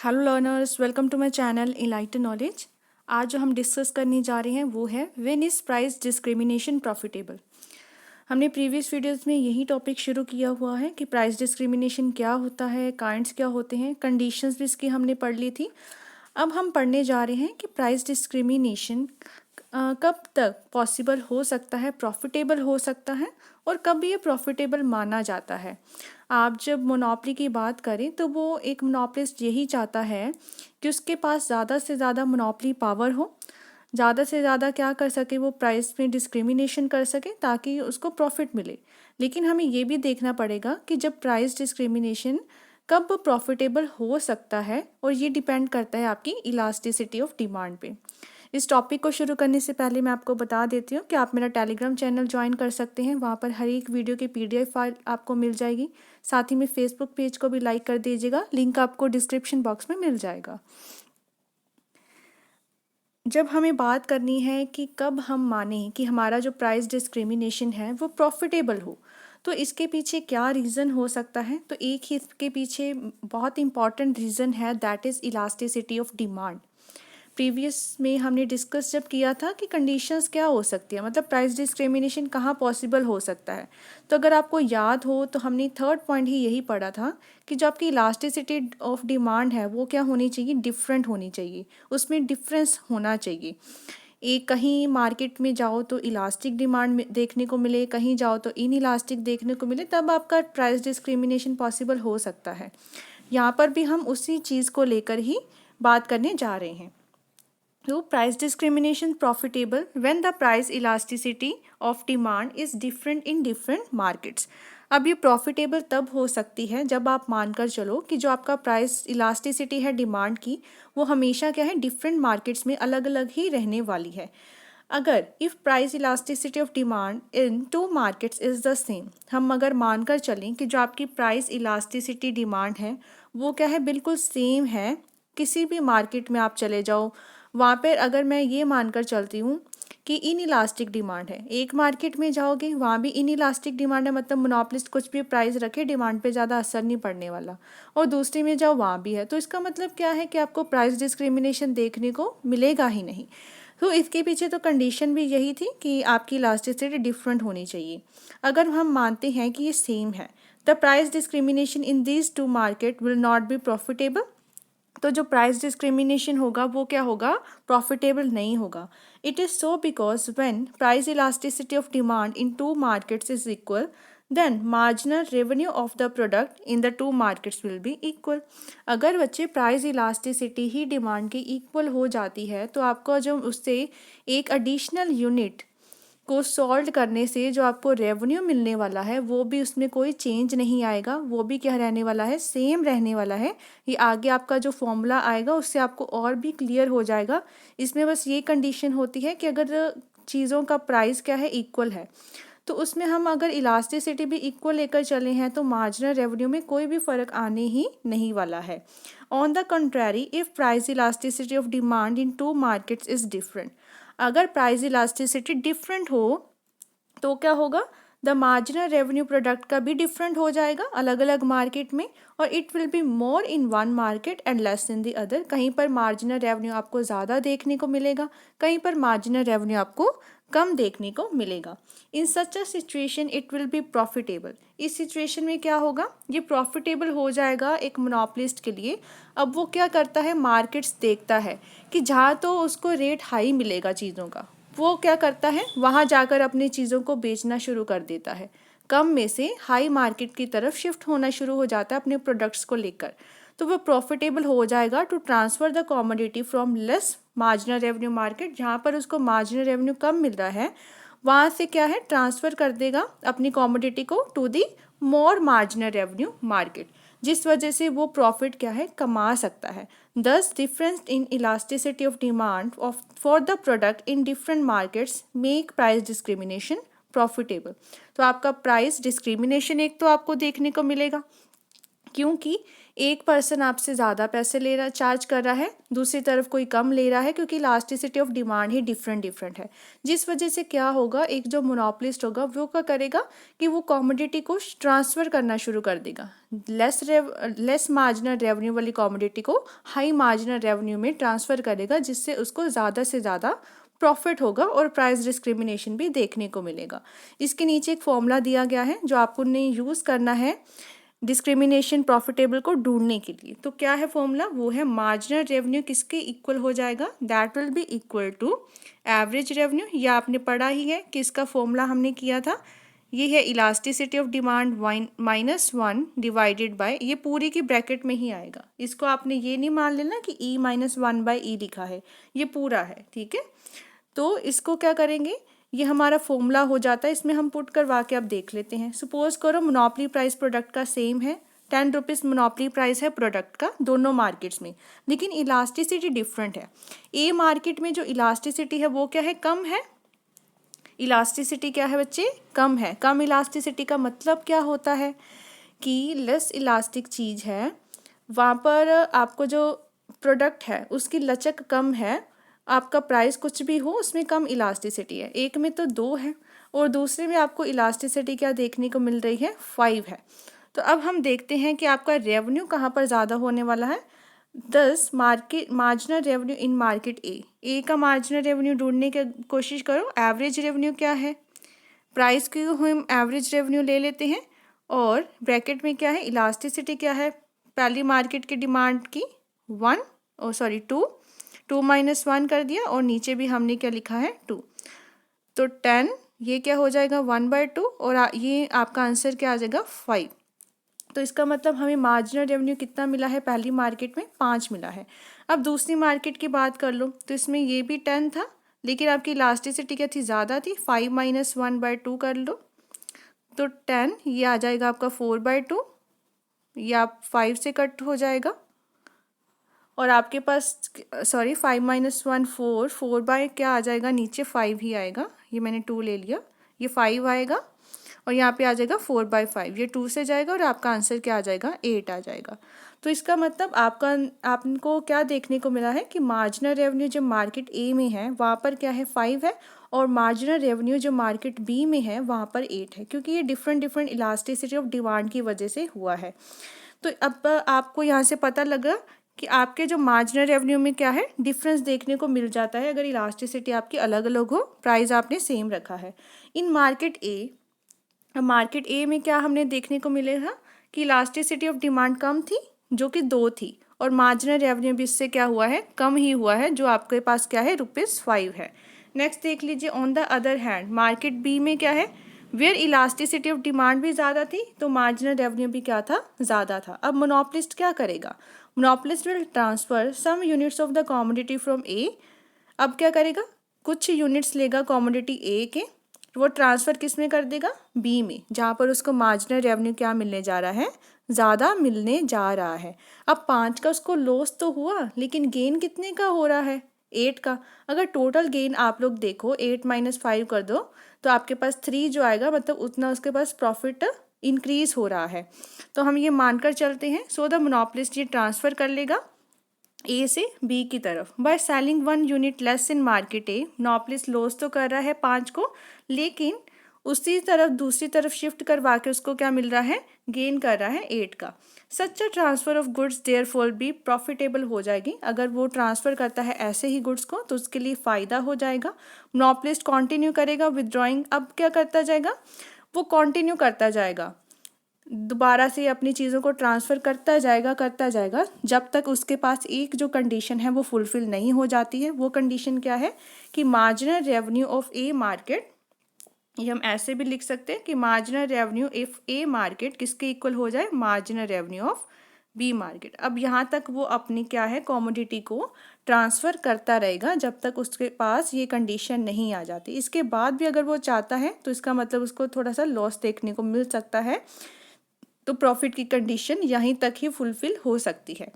Hello learners, welcome to my channel enlighten knowledge. आज जो हम डिस्कस करने जा रहे हैं वो है when is price discrimination profitable. हमने प्रीवियस वीडियोस में यही टॉपिक शुरू किया हुआ है कि प्राइस डिस्क्रिमिनेशन क्या होता है, काइंड्स क्या होते हैं, कंडीशंस भी इसकी हमने पढ़ ली थी। अब हम पढ़ने जा रहे हैं कि प्राइस डिस्क्रिमिनेशन कब तक पॉसिबल हो सकता है, प्रॉफिटेबल हो सकता है और कब ये प्रॉफिटेबल माना जाता है। आप जब मोनोपोली की बात करें तो वो एक मोनोपोलिस्ट यही चाहता है कि उसके पास ज़्यादा से ज़्यादा मोनोपोली पावर हो, ज़्यादा से ज़्यादा क्या कर सके, वो प्राइस में डिस्क्रिमिनेशन कर सके ताकि उसको प्रॉफिट मिले। लेकिन हमें ये भी देखना पड़ेगा कि जब प्राइस डिस्क्रिमिनेशन कब प्रॉफिटेबल हो सकता है, और ये डिपेंड करता है आपकी इलास्टिसिटी ऑफ डिमांड पे। इस टॉपिक को शुरू करने से पहले मैं आपको बता देती हूँ कि आप मेरा टेलीग्राम चैनल ज्वाइन कर सकते हैं। वहाँ पर हर एक वीडियो की पीडीएफ फाइल आपको मिल जाएगी। साथ ही में फेसबुक पेज को भी लाइक कर दीजिएगा, लिंक आपको डिस्क्रिप्शन बॉक्स में मिल जाएगा। जब हमें बात करनी है कि कब हम माने कि हमारा जो प्राइस डिस्क्रिमिनेशन है वो प्रॉफिटेबल हो, तो इसके पीछे क्या रीज़न हो सकता है। तो एक ही इसके पीछे बहुत इंपॉर्टेंट रीज़न है, that is elasticity of demand. Previous में हमने डिस्कस जब किया था कि कंडीशंस क्या हो सकती है, मतलब प्राइस डिस्क्रिमिनेशन कहाँ पॉसिबल हो सकता है। तो अगर आपको याद हो तो हमने थर्ड पॉइंट ही यही पढ़ा था कि जो आपकी इलास्टिसिटी ऑफ डिमांड है वो क्या होनी चाहिए, डिफरेंट होनी चाहिए, उसमें डिफरेंस होना चाहिए। एक कहीं मार्केट में जाओ तो इलास्टिक डिमांड देखने को मिले, कहीं जाओ तो इन इलास्टिक देखने को मिले, तब आपका प्राइस डिस्क्रिमिनेशन पॉसिबल हो सकता है। यहाँ पर भी हम उसी चीज़ को लेकर ही बात करने जा रहे हैं। So price discrimination profitable when the price elasticity of demand is different in different markets। अब ये प्रॉफिटेबल तब हो सकती है जब आप मानकर चलो कि जो आपका प्राइस इलास्टिसिटी है डिमांड की, वो हमेशा क्या है, डिफरेंट मार्केट्स में अलग अलग ही रहने वाली है। अगर if price elasticity of demand in two markets is the same, हम अगर मानकर चलें कि जो आपकी प्राइस इलास्टिसिटी डिमांड है वो क्या है, बिल्कुल सेम है। किसी भी मार्केट में आप चले जाओ, वहाँ पर अगर मैं ये मानकर चलती हूँ कि इन इलास्टिक डिमांड है, एक मार्केट में जाओगे वहाँ भी इन इलास्टिक डिमांड है, मतलब मोनोपोलिस्ट कुछ भी प्राइस रखे डिमांड पे ज़्यादा असर नहीं पड़ने वाला, और दूसरी में जाओ वहाँ भी है, तो इसका मतलब क्या है कि आपको प्राइस डिस्क्रिमिनेशन देखने को मिलेगा ही नहीं। तो इसके पीछे तो कंडीशन भी यही थी कि आपकी इलास्टिसिटी डिफरेंट होनी चाहिए। अगर हम मानते हैं कि ये सेम है, the price discrimination in these two market will not be profitable. तो जो प्राइस डिस्क्रिमिनेशन होगा वो क्या होगा, प्रॉफिटेबल नहीं होगा। It is so because when price elasticity of demand in two markets is equal, then marginal revenue of the product in the two markets will be equal. अगर बच्चे प्राइस इलास्टिसिटी ही demand की equal हो जाती है तो आपको जो उससे एक एडिशनल यूनिट को सॉल्व करने से जो आपको रेवेन्यू मिलने वाला है वो भी उसमें कोई चेंज नहीं आएगा, वो भी क्या रहने वाला है, सेम रहने वाला है। ये आगे आपका जो फॉर्मूला आएगा उससे आपको और भी क्लियर हो जाएगा। इसमें बस ये कंडीशन होती है कि अगर चीज़ों का प्राइस क्या है, इक्वल है, तो उसमें हम अगर इलास्टिसिटी भी इक्वल लेकर चले हैं तो मार्जिनल रेवेन्यू में कोई भी फ़र्क आने ही नहीं वाला है। On the contrary, if price elasticity of demand in two markets is different, अगर प्राइस इलास्टिसिटी डिफरेंट हो तो क्या होगा, द मार्जिनल रेवेन्यू प्रोडक्ट का भी डिफरेंट हो जाएगा अलग अलग मार्केट में, और it will be more in one market and less in the other. कहीं पर मार्जिनल रेवेन्यू आपको ज़्यादा देखने को मिलेगा, कहीं पर मार्जिनल रेवेन्यू आपको कम देखने को मिलेगा। In such a situation it will be profitable. इस सिचुएशन में क्या होगा, ये प्रॉफिटेबल हो जाएगा एक मोनोपोलिस्ट के लिए। अब वो क्या करता है, मार्केट्स देखता है कि जहाँ तो उसको रेट हाई मिलेगा चीज़ों का, वो क्या करता है, वहाँ जाकर अपनी चीज़ों को बेचना शुरू कर देता है, कम में से हाई मार्केट की तरफ शिफ्ट होना शुरू हो जाता है अपने प्रोडक्ट्स को लेकर। तो वो प्रॉफिटेबल हो जाएगा to transfer the commodity from less marginal revenue market, जहाँ पर उसको मार्जिनल रेवेन्यू कम मिल रहा है वहाँ से क्या है, ट्रांसफ़र कर देगा अपनी कॉमोडिटी को to the more marginal revenue market, जिस वजह से वो प्रॉफिट क्या है, कमा सकता है। दस difference in elasticity of demand of for the product in different markets make price discrimination profitable. तो आपका प्राइस डिस्क्रिमिनेशन एक तो आपको देखने को मिलेगा, क्योंकि एक पर्सन आपसे ज़्यादा पैसे ले रहा चार्ज कर रहा है, दूसरी तरफ कोई कम ले रहा है, क्योंकि elasticity of demand he different है। जिस वजह से क्या होगा, एक जो मोनोपोलिस्ट होगा वो क्या करेगा कि वो कमोडिटी को ट्रांसफ़र करना शुरू कर देगा। लेस मार्जिनल रेवेन्यू वाली कमोडिटी को हाई मार्जिनल रेवेन्यू में ट्रांसफ़र करेगा, जिससे उसको ज़्यादा से ज़्यादा प्रॉफिट होगा और प्राइस डिस्क्रिमिनेशन भी देखने को मिलेगा। इसके नीचे एक फॉर्मूला दिया गया है जो आपको ने यूज़ करना है डिस्क्रिमिनेशन प्रॉफिटेबल को ढूंढने के लिए। तो क्या है फॉर्मूला, वो है मार्जिनल रेवेन्यू किसके इक्वल हो जाएगा, that will be equal to average revenue. या आपने पढ़ा ही है कि इसका फॉर्मूला हमने किया था, ये है elasticity of demand -1 divided by, ये पूरी की ब्रैकेट में ही आएगा। इसको आपने ये नहीं मान लेना कि E-1/E लिखा है, ये पूरा है, ठीक है। तो इसको क्या करेंगे, ये हमारा फॉर्मूला हो जाता है, इसमें हम पुट करवा के अब देख लेते हैं। सपोज करो मोनोपोली प्राइस प्रोडक्ट का सेम है, 10 रुपीज़ मोनोपोली प्राइस है प्रोडक्ट का दोनों मार्केट्स में, लेकिन इलास्टिसिटी डिफरेंट है। ए मार्केट में जो इलास्टिसिटी है वो क्या है, कम है। इलास्टिसिटी क्या है बच्चे, कम है। कम इलास्टिसिटी का मतलब क्या होता है कि लेस इलास्टिक चीज़ है, वहाँ पर आपको जो प्रोडक्ट है उसकी लचक कम है, आपका प्राइस कुछ भी हो उसमें कम इलास्टिसिटी है। एक में तो 2 है और दूसरे में आपको इलास्टिसिटी क्या देखने को मिल रही है, 5 है। तो अब हम देखते हैं कि आपका रेवेन्यू कहाँ पर ज़्यादा होने वाला है। 10 मार्जिनल रेवेन्यू इन मार्केट ए का मार्जिनल रेवेन्यू ढूंढने की कोशिश करो। एवरेज रेवेन्यू क्या है, प्राइस की हम एवरेज रेवेन्यू ले लेते हैं, और ब्रैकेट में क्या है, इलास्टिसिटी क्या है, पहली मार्केट की डिमांड की 2 -1 कर दिया, और नीचे भी हमने क्या लिखा है 2, तो 10, ये क्या हो जाएगा 1/2, और ये आपका आंसर क्या आ जाएगा 5। तो इसका मतलब हमें मार्जिनल रेवेन्यू कितना मिला है, पहली मार्केट में 5 मिला है। अब दूसरी मार्केट की बात कर लो, तो इसमें ये भी 10 था, लेकिन आपकी इलास्टिसिटी क्या थी, ज़्यादा थी, 5 - 1/2 कर लो, तो 10, ये आ जाएगा आपका 4/2, या 5 से कट हो जाएगा, और आपके पास 5 - 1 4, 4 बाय क्या आ जाएगा, नीचे 5 ही आएगा, ये मैंने 2 ले लिया, ये 5 आएगा, और यहाँ पे आ जाएगा 4/5, ये 2 से जाएगा, और आपका आंसर क्या आ जाएगा, 8 आ जाएगा। तो इसका मतलब आपको क्या देखने को मिला है कि मार्जिनल रेवेन्यू जो मार्केट ए में है वहाँ पर क्या है 5 है, और मार्जिनल रेवेन्यू जो मार्केट बी में है वहाँ पर 8 है, क्योंकि ये डिफरेंट इलास्टिसिटी ऑफ डिमांड की वजह से हुआ है। तो अब आपको यहाँ से पता लगा कि आपके जो मार्जिनल रेवेन्यू में क्या है, डिफरेंस देखने को मिल जाता है अगर इलास्टिसिटी आपकी अलग अलग हो, प्राइस आपने सेम रखा है। इन मार्केट ए में क्या हमने देखने को मिलेगा कि इलास्टिसिटी ऑफ डिमांड कम थी, जो कि 2 थी, और मार्जिनल रेवेन्यू भी इससे क्या हुआ है, कम ही हुआ है, जो आपके पास क्या है, ₹5 है। नेक्स्ट देख लीजिए, on the other hand market B में क्या है, वेयर इलास्टिसिटी ऑफ डिमांड भी ज़्यादा थी, तो मार्जिनल रेवेन्यू भी क्या था, ज़्यादा था। अब मोनोपोलिस्ट क्या करेगा, monopolist will transfer some units of the commodity from A. अब क्या करेगा, कुछ यूनिट्स लेगा कमोडिटी ए के, वो ट्रांसफ़र किस में कर देगा, बी में, जहाँ पर उसको मार्जिनल रेवेन्यू क्या मिलने जा रहा है, ज़्यादा मिलने जा रहा है। अब 5 का उसको लॉस तो हुआ, लेकिन गेन कितने का हो रहा है, 8 का। अगर टोटल गेन आप लोग देखो 8 - 5 कर दो, तो आपके पास 3 जो आएगा, मतलब उतना उसके पास प्रॉफिट इंक्रीज हो रहा है। तो हम ये मानकर चलते हैं, सो द मोनोपोलिस्ट ये ट्रांसफ़र कर लेगा ए से बी की तरफ। By selling 1 unit less in market A, monopolist loss तो कर रहा है 5 को, लेकिन उसी तरफ दूसरी तरफ शिफ्ट करवा के उसको क्या मिल रहा है, गेन कर रहा है 8 का। Such a transfer of goods therefore be profitable हो जाएगी। अगर वो ट्रांसफ़र करता है ऐसे ही गुड्स को, तो उसके लिए फ़ायदा हो जाएगा। मोनोपोलिस्ट कंटिन्यू करेगा विदड्रॉइंग, अब क्या करता जाएगा, वो कंटिन्यू करता जाएगा, दोबारा से अपनी चीज़ों को ट्रांसफ़र करता जाएगा, जब तक उसके पास एक जो कंडीशन है वो फुलफ़िल नहीं हो जाती है। वो कंडीशन क्या है कि marginal revenue of A market, ये हम ऐसे भी लिख सकते हैं कि marginal revenue if A market किसके इक्वल हो जाए, marginal revenue of B market. अब यहाँ तक वो अपनी क्या है, कमोडिटी को ट्रांसफ़र करता रहेगा जब तक उसके पास ये कंडीशन नहीं आ जाती। इसके बाद भी अगर वो चाहता है तो इसका मतलब उसको थोड़ा सा लॉस देखने को मिल सकता है, तो प्रॉफिट की कंडीशन यहीं तक ही फुलफिल हो सकती है।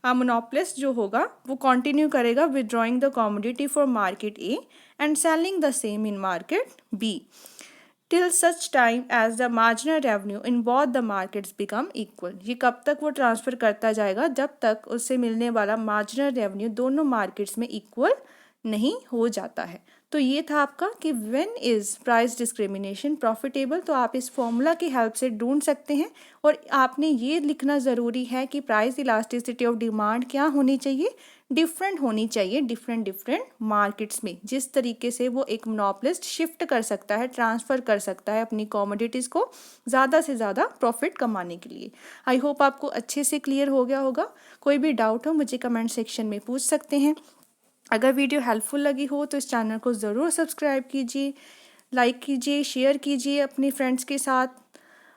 मोनोपोलिस्ट जो होगा वो कंटिन्यू करेगा withdrawing the commodity for market A and selling the same in market B. till such time as the marginal revenue in both the markets become equal। ये कब तक वो ट्रांसफ़र करता जाएगा, जब तक उससे मिलने वाला मार्जिनल रेवेन्यू दोनों मार्केट्स में इक्वल नहीं हो जाता है। तो ये था आपका कि when is price discrimination profitable. तो आप इस फॉर्मूला की हेल्प से ढूंढ सकते हैं, और आपने ये लिखना ज़रूरी है कि प्राइस इलास्टिसिटी ऑफ डिमांड क्या होनी चाहिए, डिफरेंट होनी चाहिए डिफरेंट मार्केट्स में। जिस तरीके से वो एक मोनोपोलिस्ट शिफ्ट कर सकता है, ट्रांसफ़र कर सकता है अपनी कमोडिटीज़ को ज़्यादा से ज़्यादा प्रॉफिट कमाने के लिए। आई होप आपको अच्छे से क्लियर हो गया होगा। कोई भी डाउट हो मुझे कमेंट सेक्शन में पूछ सकते हैं। अगर वीडियो हेल्पफुल लगी हो तो इस चैनल को ज़रूर सब्सक्राइब कीजिए, लाइक कीजिए, शेयर कीजिए अपने फ्रेंड्स के साथ,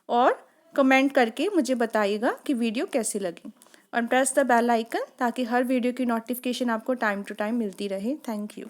और कमेंट करके मुझे बताइएगा कि वीडियो कैसी लगी। और प्रेस द बेल आइकन ताकि हर वीडियो की नोटिफिकेशन आपको टाइम टू टाइम मिलती रहे। Thank you.